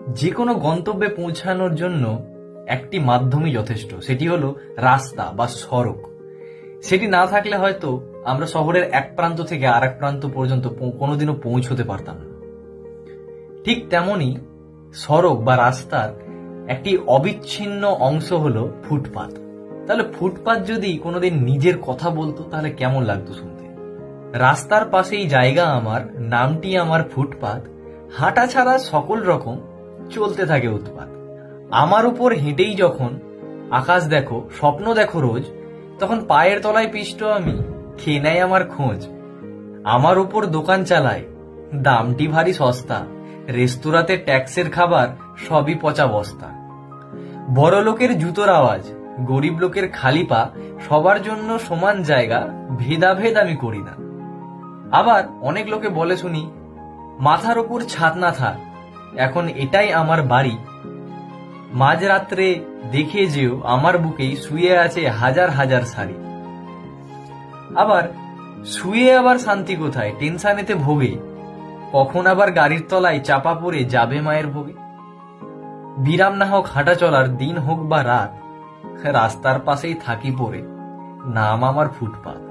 যে কোনো গন্তব্যে পৌঁছানোর জন্য একটি মাধ্যমই যথেষ্ট, সেটি হলো রাস্তা বা সড়ক। সেটি না থাকলে হয়তো আমরা শহরের এক প্রান্ত থেকে আর এক প্রান্ত পর্যন্ত কোনোদিনও পৌঁছতে পারতাম না। ঠিক তেমনি সড়ক বা রাস্তার একটি অবিচ্ছিন্ন অংশ হলো ফুটপাত। তাহলে ফুটপাত যদি কোনোদিন নিজের কথা বলতো তাহলে কেমন লাগতো শুনতে। রাস্তার পাশেই জায়গা আমার, নামটি আমার ফুটপাত, হাঁটা ছাড়া সকল রকম চলতে থাকে উৎপাত। আমার উপর হেঁটেই যখন আকাশ দেখো, স্বপ্ন দেখো রোজ, তখন পায়ের তলায় পিষ্ট আমি, খেয়ে নেয় আমার খোঁজ। আমার উপর দোকান চালায়, দামটি ভারী সস্তা, রেস্তোরাঁতে ট্যাক্সের খাবার সবই পচা বস্তা। বড় লোকের জুতোর আওয়াজ, গরিব লোকের খালি পা, সবার জন্য সমান জায়গা, ভেদাভেদ আমি করি না। আবার অনেক লোকে বলে শুনি, মাথার উপর ছাদ না থাক, এখন এটাই আমার বাড়ি। মাঝরাত্রে দেখে যেও আমার বুকেই শুয়ে আছে হাজার হাজার শাড়ি। আবার শুয়ে আবার শান্তি কোথায়, টেনশনেতে ভোগে, কখন আবার গাড়ির তলায় চাপা পড়ে যাবে মায়ের ভোগে। বিরাম না হোক হাঁটা চলার, দিন হোক বা রাত, রাস্তার পাশেই থাকি পড়ে, নাম আমার ফুটপাত।